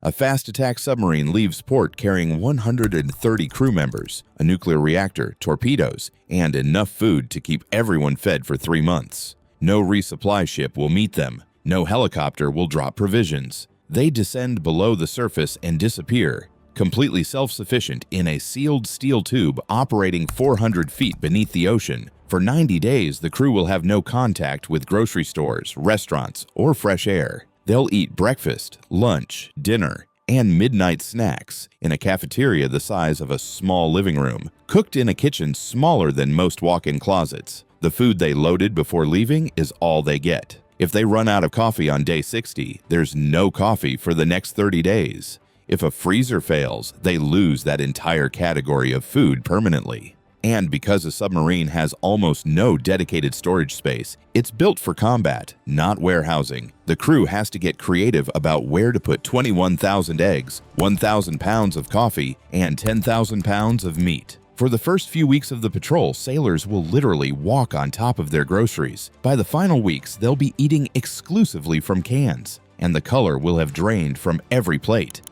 A fast attack submarine leaves port carrying 130 crew members, a nuclear reactor, torpedoes, and enough food to keep everyone fed for 3 months. No resupply ship will meet them. No helicopter will drop provisions. They descend below the surface and disappear, completely self-sufficient in a sealed steel tube operating 400 feet beneath the ocean. For 90 days, the crew will have no contact with grocery stores, restaurants, or fresh air. They'll eat breakfast, lunch, dinner, and midnight snacks in a cafeteria the size of a small living room, cooked in a kitchen smaller than most walk-in closets. The food they loaded before leaving is all they get. If they run out of coffee on day 60, there's no coffee for the next 30 days. If a freezer fails, they lose that entire category of food permanently. And because a submarine has almost no dedicated storage space, it's built for combat, not warehousing. The crew has to get creative about where to put 21,000 eggs, 1,000 pounds of coffee, and 10,000 pounds of meat. For the first few weeks of the patrol, sailors will literally walk on top of their groceries. By the final weeks, they'll be eating exclusively from cans, and the color will have drained from every plate.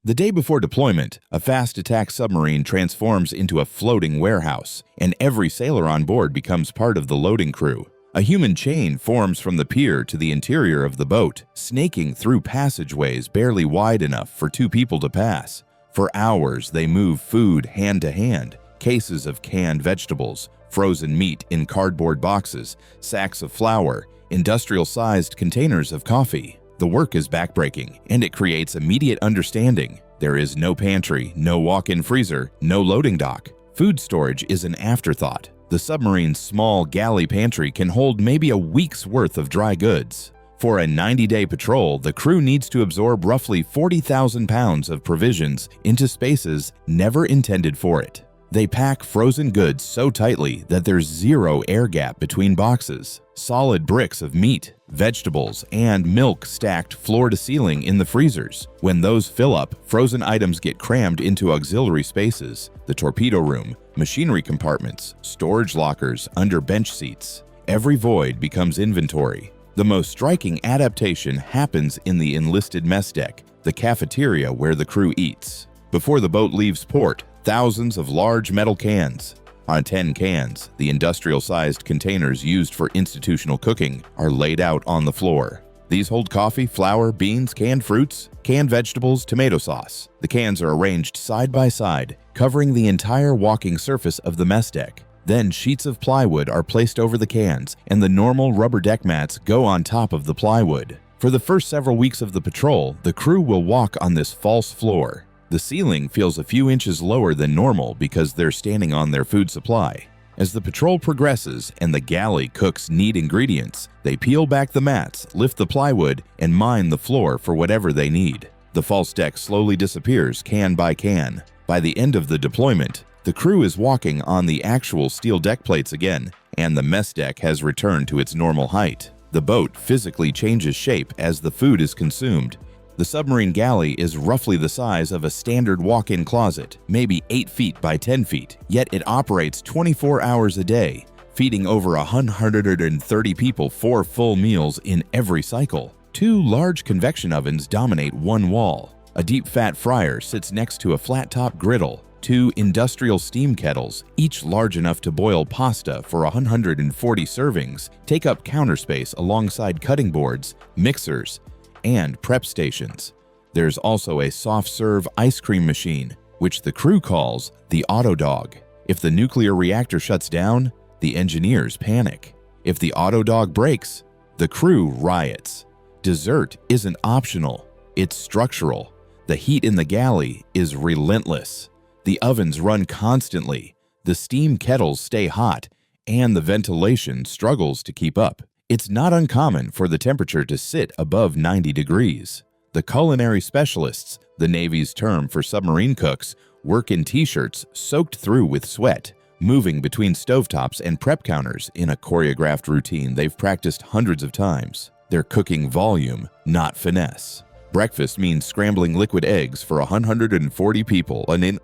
The day before deployment, a fast attack submarine transforms into a floating warehouse, and every sailor on board becomes part of the loading crew. A human chain forms from the pier to the interior of the boat, snaking through passageways barely wide enough for 2 people to pass. For hours, they move food hand to hand, cases of canned vegetables, frozen meat in cardboard boxes, sacks of flour, industrial-sized containers of coffee. The work is backbreaking, and it creates immediate understanding. There is no pantry, no walk-in freezer, no loading dock. Food storage is an afterthought. The submarine's small galley pantry can hold maybe a week's worth of dry goods. For a 90-day patrol, the crew needs to absorb roughly 40,000 pounds of provisions into spaces never intended for it. They pack frozen goods so tightly that there's zero air gap between boxes. Solid bricks of meat, vegetables, and milk stacked floor to ceiling in the freezers. When those fill up, frozen items get crammed into auxiliary spaces, the torpedo room, machinery compartments, storage lockers, under bench seats. Every void becomes inventory. The most striking adaptation happens in the enlisted mess deck, the cafeteria where the crew eats. Before the boat leaves port, thousands of large metal cans. On 10 cans, the industrial-sized containers used for institutional cooking are laid out on the floor. These hold coffee, flour, beans, canned fruits, canned vegetables, tomato sauce. The cans are arranged side by side, covering the entire walking surface of the mess deck. Then sheets of plywood are placed over the cans, and the normal rubber deck mats go on top of the plywood. For the first several weeks of the patrol, the crew will walk on this false floor. The ceiling feels a few inches lower than normal because they're standing on their food supply. As the patrol progresses and the galley cooks neat ingredients, they peel back the mats, lift the plywood, and mine the floor for whatever they need. The false deck slowly disappears can by can. By the end of the deployment, the crew is walking on the actual steel deck plates again, and the mess deck has returned to its normal height. The boat physically changes shape as the food is consumed. The submarine galley is roughly the size of a standard walk-in closet, maybe 8 feet by 10 feet, yet it operates 24 hours a day, feeding over 130 people 4 full meals in every cycle. 2 large convection ovens dominate one wall. A deep fat fryer sits next to a flat-top griddle. 2 industrial steam kettles, each large enough to boil pasta for 140 servings, take up counter space alongside cutting boards, mixers, and prep stations. There's also a soft-serve ice cream machine, which the crew calls the Auto Dog. If the nuclear reactor shuts down, the engineers panic. If the Auto Dog breaks, the crew riots. Dessert isn't optional, it's structural. The heat in the galley is relentless. The ovens run constantly, the steam kettles stay hot, and the ventilation struggles to keep up. It's not uncommon for the temperature to sit above 90 degrees. The culinary specialists, the Navy's term for submarine cooks, work in t-shirts soaked through with sweat, moving between stovetops and prep counters in a choreographed routine they've practiced hundreds of times. They're cooking volume, not finesse. Breakfast means scrambling liquid eggs for 140 people and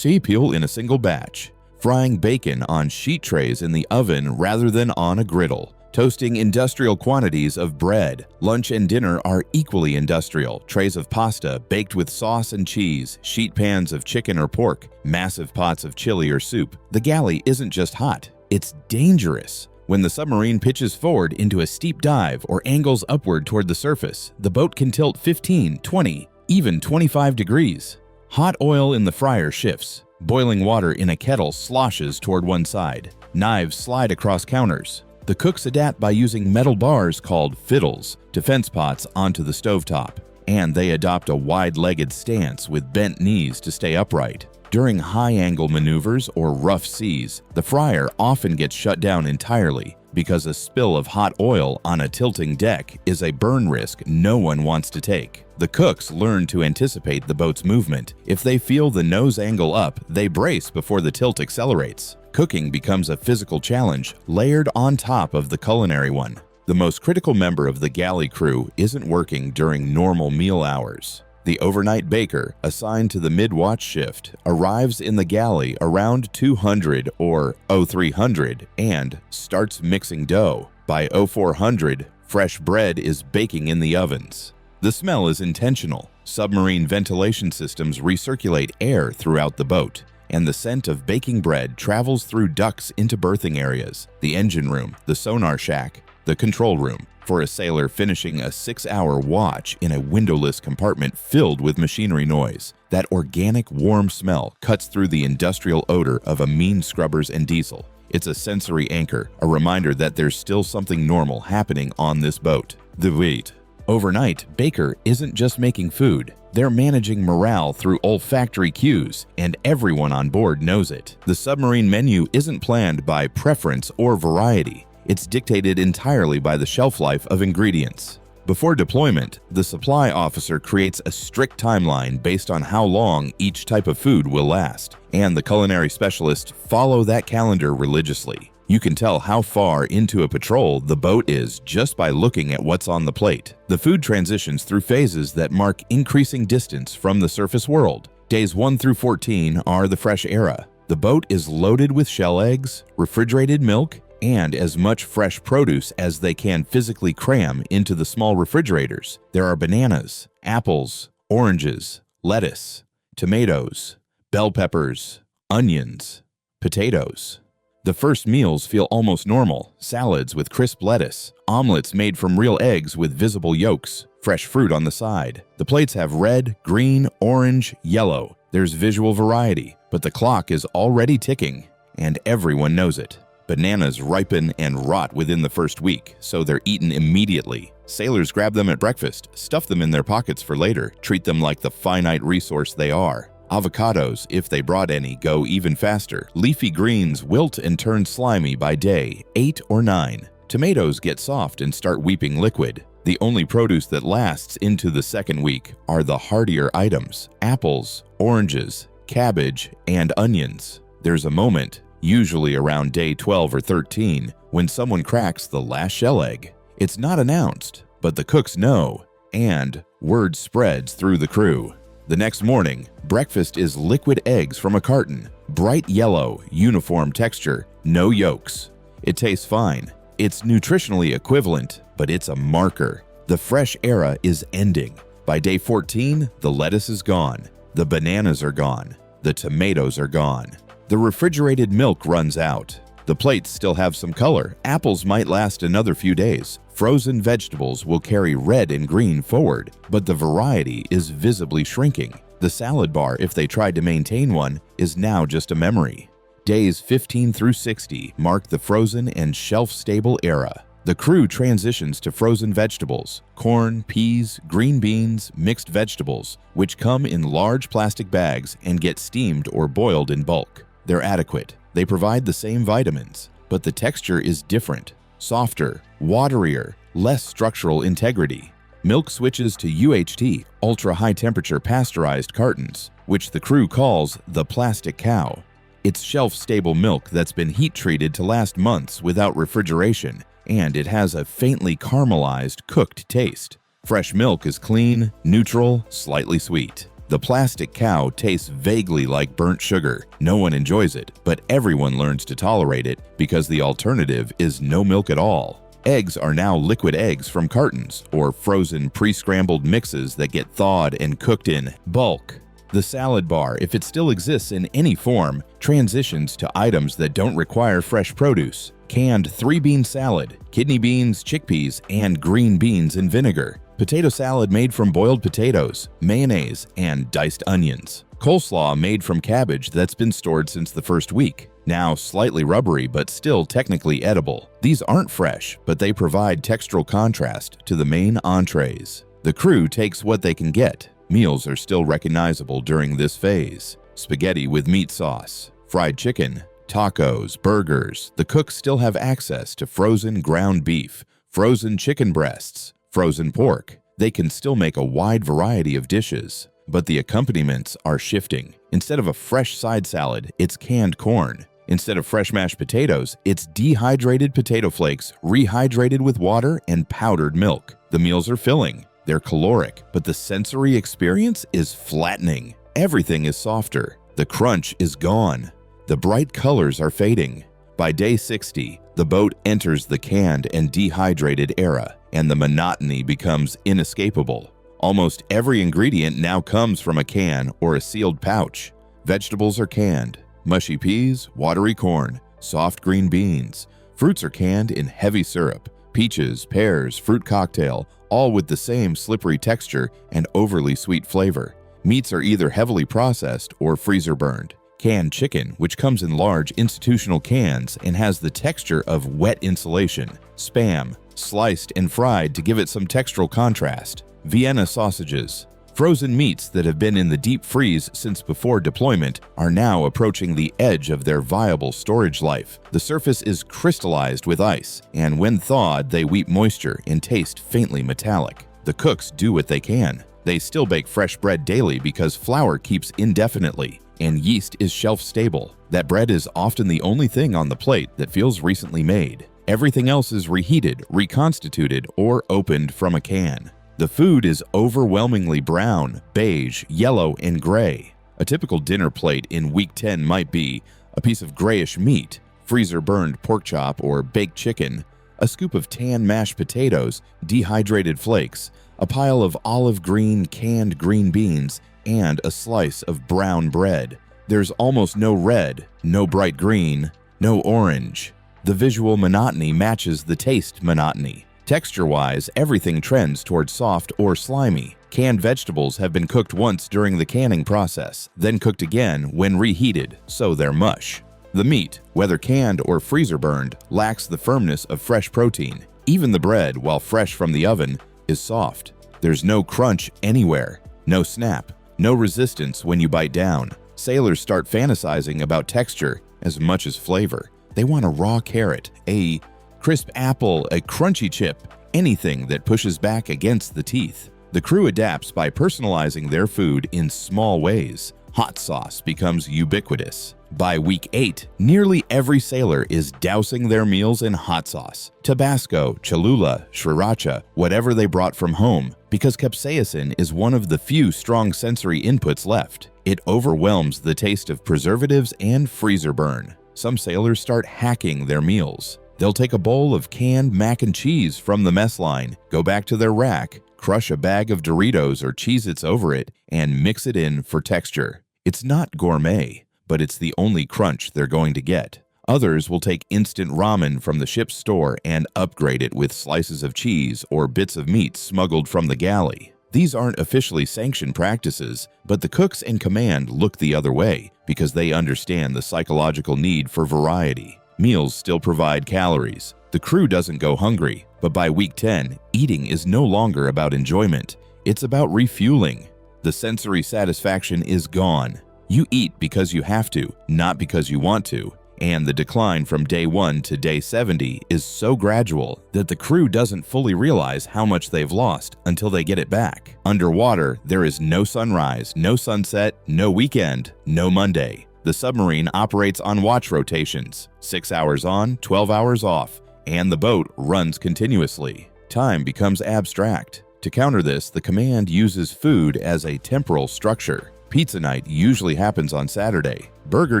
peel in a single batch. Frying bacon on sheet trays in the oven rather than on a griddle. toasting industrial quantities of bread. Lunch and dinner are equally industrial. Trays of pasta baked with sauce and cheese, sheet pans of chicken or pork, massive pots of chili or soup. The galley isn't just hot, it's dangerous. When the submarine pitches forward into a steep dive or angles upward toward the surface, the boat can tilt 15, 20, even 25 degrees. Hot oil in the fryer shifts. Boiling water in a kettle sloshes toward one side. Knives slide across counters. The cooks adapt by using metal bars called fiddles to fence pots onto the stovetop, and they adopt a wide-legged stance with bent knees to stay upright. During high-angle maneuvers or rough seas, the fryer often gets shut down entirely because a spill of hot oil on a tilting deck is a burn risk no one wants to take. The cooks learn to anticipate the boat's movement. If they feel the nose angle up, they brace before the tilt accelerates. Cooking becomes a physical challenge layered on top of the culinary one. The most critical member of the galley crew isn't working during normal meal hours. The overnight baker, assigned to the mid-watch shift, arrives in the galley around 200 or 0300 and starts mixing dough. By 0400, fresh bread is baking in the ovens. The smell is intentional. Submarine ventilation systems recirculate air throughout the boat, and the scent of baking bread travels through ducts into berthing areas, the engine room, the sonar shack, the control room. For a sailor finishing a 6-hour watch in a windowless compartment filled with machinery noise, that organic warm smell cuts through the industrial odor of amine scrubbers and diesel. It's a sensory anchor, a reminder that there's still something normal happening on this boat. The wait. Overnight, Baker isn't just making food. They're managing morale through olfactory cues, and everyone on board knows it. The submarine menu isn't planned by preference or variety. It's dictated entirely by the shelf life of ingredients. Before deployment, the supply officer creates a strict timeline based on how long each type of food will last, and the culinary specialists follow that calendar religiously. You can tell how far into a patrol the boat is just by looking at what's on the plate. The food transitions through phases that mark increasing distance from the surface world. Days 1 through 14 are the fresh era. The boat is loaded with shell eggs, refrigerated milk, and as much fresh produce as they can physically cram into the small refrigerators. There are bananas, apples, oranges, lettuce, tomatoes, bell peppers, onions, potatoes. The first meals feel almost normal: salads with crisp lettuce, omelets made from real eggs with visible yolks, fresh fruit on the side. The plates have red, green, orange, yellow. There's visual variety, but the clock is already ticking, and everyone knows it. Bananas ripen and rot within the first week, so they're eaten immediately. Sailors grab them at breakfast, stuff them in their pockets for later, treat them like the finite resource they are. Avocados, if they brought any, go even faster. Leafy greens wilt and turn slimy by day 8 or 9. Tomatoes get soft and start weeping liquid. The only produce that lasts into the second week are the hardier items: apples, oranges, cabbage, and onions. There's a moment, usually around day 12 or 13, when someone cracks the last shell egg. It's not announced, but the cooks know, and word spreads through the crew. The next morning, breakfast is liquid eggs from a carton, bright yellow, uniform texture, no yolks. It tastes fine. It's nutritionally equivalent, but it's a marker. The fresh era is ending. By day 14, the lettuce is gone, the bananas are gone, the tomatoes are gone. The refrigerated milk runs out. The plates still have some color. Apples might last another few days. Frozen vegetables will carry red and green forward, but the variety is visibly shrinking. The salad bar, if they tried to maintain one, is now just a memory. Days 15 through 60 mark the frozen and shelf-stable era. The crew transitions to frozen vegetables: corn, peas, green beans, mixed vegetables, which come in large plastic bags and get steamed or boiled in bulk. They're adequate. They provide the same vitamins, but the texture is different: softer, waterier, less structural integrity. Milk switches to UHT, ultra-high temperature pasteurized cartons, which the crew calls the plastic cow. It's shelf-stable milk that's been heat-treated to last months without refrigeration, and it has a faintly caramelized, cooked taste. Fresh milk is clean, neutral, slightly sweet. The plastic cow tastes vaguely like burnt sugar. No one enjoys it, but everyone learns to tolerate it because the alternative is no milk at all. Eggs are now liquid eggs from cartons or frozen pre-scrambled mixes that get thawed and cooked in bulk. The salad bar, if it still exists in any form, transitions to items that don't require fresh produce. Canned 3-bean salad, kidney beans, chickpeas, and green beans in vinegar. Potato salad made from boiled potatoes, mayonnaise, and diced onions. Coleslaw made from cabbage that's been stored since the first week. Now slightly rubbery but still technically edible. These aren't fresh, but they provide textural contrast to the main entrees. The crew takes what they can get. Meals are still recognizable during this phase. Spaghetti with meat sauce, fried chicken, tacos, burgers. The cooks still have access to frozen ground beef, frozen chicken breasts, frozen pork. They can still make a wide variety of dishes, but the accompaniments are shifting. Instead of a fresh side salad, it's canned corn. Instead of fresh mashed potatoes, it's dehydrated potato flakes rehydrated with water and powdered milk. The meals are filling. They're caloric, but the sensory experience is flattening. Everything is softer. The crunch is gone. The bright colors are fading. By day 60, the boat enters the canned and dehydrated era, and the monotony becomes inescapable. Almost every ingredient now comes from a can or a sealed pouch. Vegetables are canned. Mushy peas, watery corn, soft green beans. Fruits are canned in heavy syrup. Peaches, pears, fruit cocktail, all with the same slippery texture and overly sweet flavor. Meats are either heavily processed or freezer burned. Canned chicken, which comes in large institutional cans and has the texture of wet insulation. Spam, sliced and fried to give it some textural contrast. Vienna sausages. Frozen meats that have been in the deep freeze since before deployment are now approaching the edge of their viable storage life. The surface is crystallized with ice, and when thawed, they weep moisture and taste faintly metallic. The cooks do what they can. They still bake fresh bread daily because flour keeps indefinitely, and yeast is shelf-stable. That bread is often the only thing on the plate that feels recently made. Everything else is reheated, reconstituted, or opened from a can. The food is overwhelmingly brown, beige, yellow, and gray. A typical dinner plate in week 10 might be a piece of grayish meat, freezer-burned pork chop or baked chicken, a scoop of tan mashed potatoes, dehydrated flakes, a pile of olive green canned green beans, and a slice of brown bread. There's almost no red, no bright green, no orange. The visual monotony matches the taste monotony. Texture-wise, everything trends towards soft or slimy. Canned vegetables have been cooked once during the canning process, then cooked again when reheated, so they're mush. The meat, whether canned or freezer-burned, lacks the firmness of fresh protein. Even the bread, while fresh from the oven, is soft. There's no crunch anywhere, no snap, no resistance when you bite down. Sailors start fantasizing about texture as much as flavor. They want a raw carrot, a crisp apple, a crunchy chip, anything that pushes back against the teeth. The crew adapts by personalizing their food in small ways. Hot sauce becomes ubiquitous. By week 8, nearly every sailor is dousing their meals in hot sauce. Tabasco, Cholula, Sriracha, whatever they brought from home, because capsaicin is one of the few strong sensory inputs left. It overwhelms the taste of preservatives and freezer burn. Some sailors start hacking their meals. They'll take a bowl of canned mac and cheese from the mess line, go back to their rack, crush a bag of Doritos or Cheez-Its over it, and mix it in for texture. It's not gourmet, but it's the only crunch they're going to get. Others will take instant ramen from the ship's store and upgrade it with slices of cheese or bits of meat smuggled from the galley. These aren't officially sanctioned practices, but the cooks in command look the other way because they understand the psychological need for variety. Meals still provide calories. The crew doesn't go hungry, but by week 10, eating is no longer about enjoyment. It's about refueling. The sensory satisfaction is gone. You eat because you have to, not because you want to. And the decline from day 1 to day 70 is so gradual that the crew doesn't fully realize how much they've lost until they get it back. Underwater, there is no sunrise, no sunset, no weekend, no Monday. The submarine operates on watch rotations, 6 hours on, 12 hours off, and the boat runs continuously. Time becomes abstract. To counter this, the command uses food as a temporal structure. Pizza night usually happens on Saturday, burger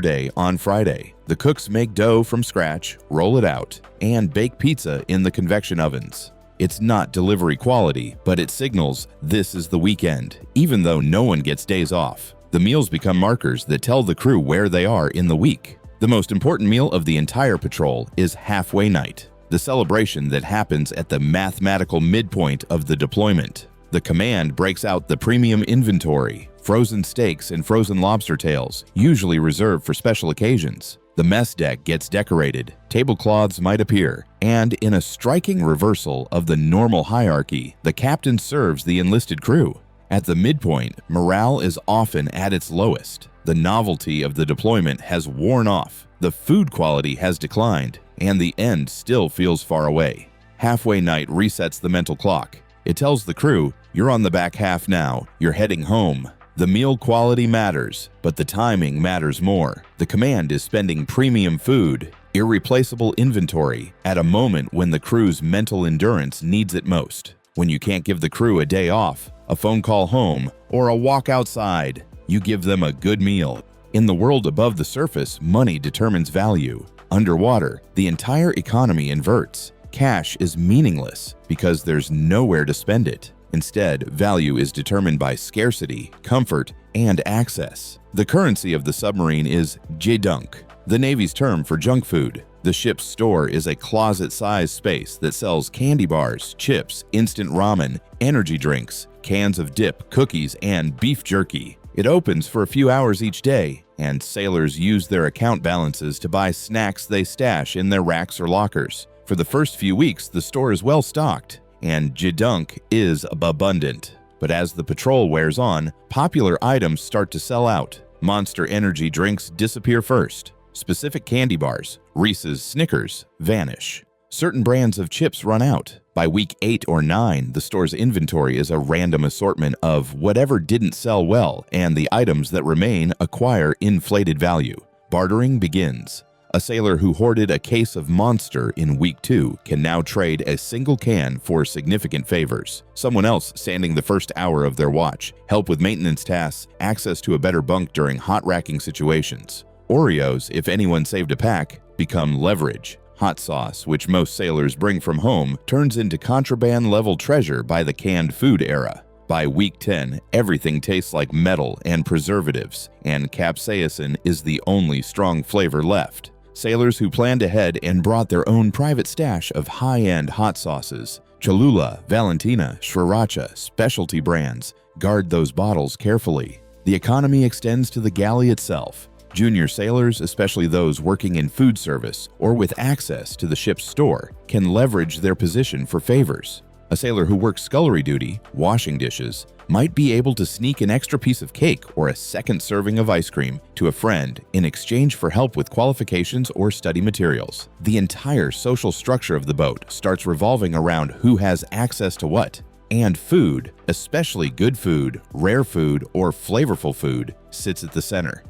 day on Friday. The cooks make dough from scratch, roll it out, and bake pizza in the convection ovens. It's not delivery quality, but it signals this is the weekend, even though no one gets days off. The meals become markers that tell the crew where they are in the week. The most important meal of the entire patrol is halfway night, the celebration that happens at the mathematical midpoint of the deployment. The command breaks out the premium inventory, frozen steaks and frozen lobster tails, usually reserved for special occasions. The mess deck gets decorated, tablecloths might appear, and in a striking reversal of the normal hierarchy, the captain serves the enlisted crew. At the midpoint, morale is often at its lowest. The novelty of the deployment has worn off, the food quality has declined, and the end still feels far away. Halfway night resets the mental clock. It tells the crew, you're on the back half now, you're heading home. The meal quality matters, but the timing matters more. The command is spending premium food, irreplaceable inventory, at a moment when the crew's mental endurance needs it most. When you can't give the crew a day off, a phone call home, or a walk outside, you give them a good meal. In the world above the surface, money determines value. Underwater, the entire economy inverts. Cash is meaningless because there's nowhere to spend it. Instead, value is determined by scarcity, comfort, and access. The currency of the submarine is junk, the Navy's term for junk food. The ship's store is a closet-sized space that sells candy bars, chips, instant ramen, energy drinks, cans of dip, cookies, and beef jerky. It opens for a few hours each day, and sailors use their account balances to buy snacks they stash in their racks or lockers. For the first few weeks, the store is well stocked, and junk is abundant. But as the patrol wears on, popular items start to sell out. Monster energy drinks disappear first. Specific candy bars, Reese's, Snickers, vanish. Certain brands of chips run out. By week 8 or 9, the store's inventory is a random assortment of whatever didn't sell well, and the items that remain acquire inflated value. Bartering begins. A sailor who hoarded a case of Monster in week 2 can now trade a single can for significant favors. Someone else standing the first hour of their watch, help with maintenance tasks, access to a better bunk during hot racking situations. Oreos, if anyone saved a pack, become leverage. Hot sauce, which most sailors bring from home, turns into contraband-level treasure by the canned food era. By week 10, everything tastes like metal and preservatives, and capsaicin is the only strong flavor left. Sailors who planned ahead and brought their own private stash of high-end hot sauces, Cholula, Valentina, Sriracha, specialty brands, guard those bottles carefully. The economy extends to the galley itself. Junior sailors, especially those working in food service or with access to the ship's store, can leverage their position for favors. A sailor who works scullery duty, washing dishes, might be able to sneak an extra piece of cake or a second serving of ice cream to a friend in exchange for help with qualifications or study materials. The entire social structure of the boat starts revolving around who has access to what. And food, especially good food, rare food, or flavorful food, sits at the center.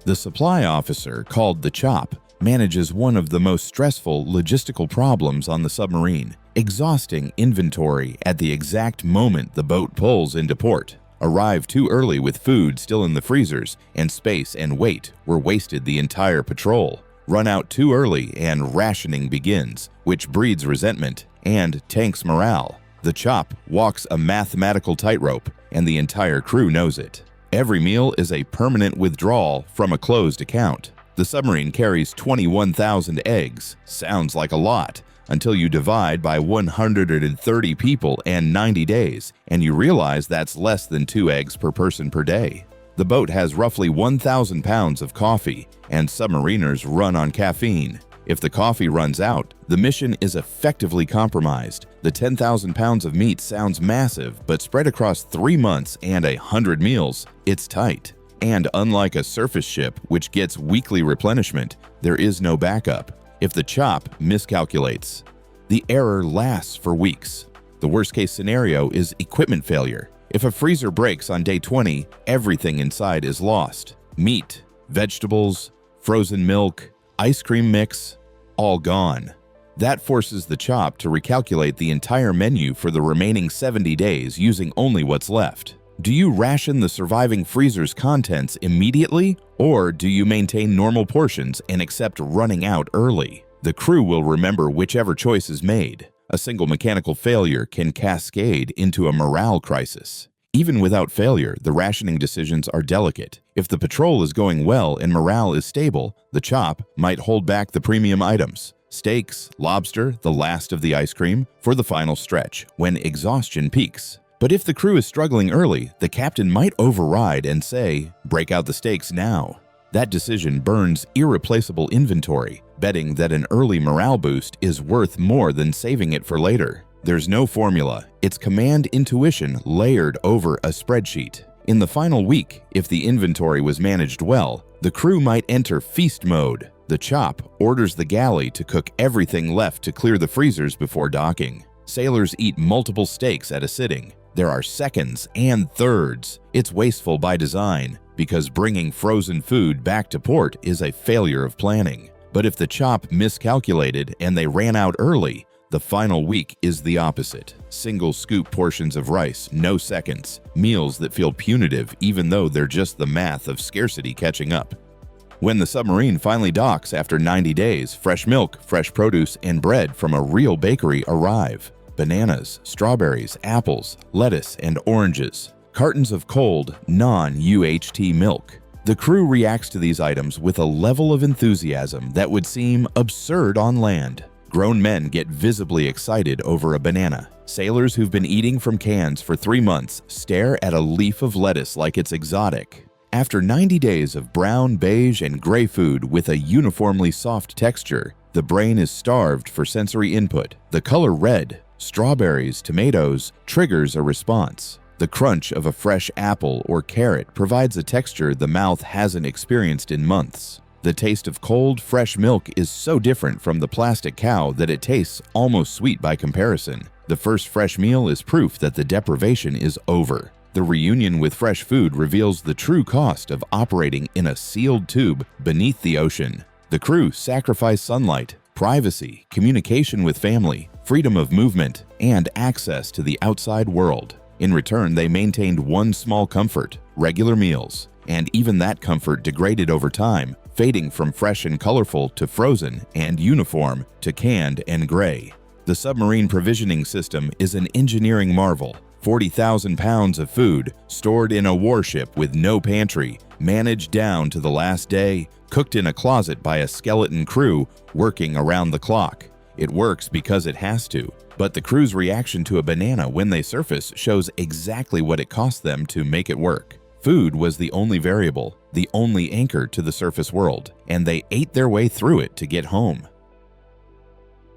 The supply officer, called the CHOP, manages one of the most stressful logistical problems on the submarine, exhausting inventory at the exact moment the boat pulls into port. Arrive too early with food still in the freezers, and space and weight were wasted the entire patrol. Run out too early and rationing begins, which breeds resentment and tanks morale. The CHOP walks a mathematical tightrope, and the entire crew knows it. Every meal is a permanent withdrawal from a closed account. The submarine carries 21,000 eggs. Sounds like a lot, until you divide by 130 people and 90 days, and you realize that's less than 2 eggs per person per day. The boat has roughly 1,000 pounds of coffee, and submariners run on caffeine. If the coffee runs out, the mission is effectively compromised. The 10,000 pounds of meat sounds massive, but spread across 3 months and 100 meals, it's tight. And unlike a surface ship, which gets weekly replenishment, there is no backup. If the CHOP miscalculates, the error lasts for weeks. The worst-case scenario is equipment failure. If a freezer breaks on day 20, everything inside is lost. Meat, vegetables, frozen milk, ice cream mix, all gone. That forces the CHOP to recalculate the entire menu for the remaining 70 days using only what's left. Do you ration the surviving freezer's contents immediately, or do you maintain normal portions and accept running out early? The crew will remember whichever choice is made. A single mechanical failure can cascade into a morale crisis. Even without failure, the rationing decisions are delicate. If the patrol is going well and morale is stable, the CHOP might hold back the premium items, steaks, lobster, the last of the ice cream, for the final stretch, when exhaustion peaks. But if the crew is struggling early, the captain might override and say, "Break out the steaks now." That decision burns irreplaceable inventory, betting that an early morale boost is worth more than saving it for later. There's no formula. It's command intuition layered over a spreadsheet. In the final week, if the inventory was managed well, the crew might enter feast mode. The CHOP orders the galley to cook everything left to clear the freezers before docking. Sailors eat multiple steaks at a sitting. There are seconds and thirds. It's wasteful by design, because bringing frozen food back to port is a failure of planning. But if the CHOP miscalculated and they ran out early, the final week is the opposite. Single scoop portions of rice, no seconds. Meals that feel punitive even though they're just the math of scarcity catching up. When the submarine finally docks after 90 days, fresh milk, fresh produce, and bread from a real bakery arrive. Bananas, strawberries, apples, lettuce, and oranges. Cartons of cold, non-UHT milk. The crew reacts to these items with a level of enthusiasm that would seem absurd on land. Grown men get visibly excited over a banana. Sailors who've been eating from cans for 3 months stare at a leaf of lettuce like it's exotic. After 90 days of brown, beige, and gray food with a uniformly soft texture, the brain is starved for sensory input. The color red, strawberries, tomatoes, triggers a response. The crunch of a fresh apple or carrot provides a texture the mouth hasn't experienced in months. The taste of cold, fresh milk is so different from the plastic cow that it tastes almost sweet by comparison. The first fresh meal is proof that the deprivation is over. The reunion with fresh food reveals the true cost of operating in a sealed tube beneath the ocean. The crew sacrifice sunlight, privacy, communication with family, freedom of movement, and access to the outside world. In return, they maintained one small comfort: regular meals. And even that comfort degraded over time, fading from fresh and colorful to frozen and uniform to canned and gray. The submarine provisioning system is an engineering marvel. 40,000 pounds of food stored in a warship with no pantry, managed down to the last day, cooked in a closet by a skeleton crew working around the clock. It works because it has to, but the crew's reaction to a banana when they surface shows exactly what it cost them to make it work. Food was the only variable, the only anchor to the surface world, and they ate their way through it to get home.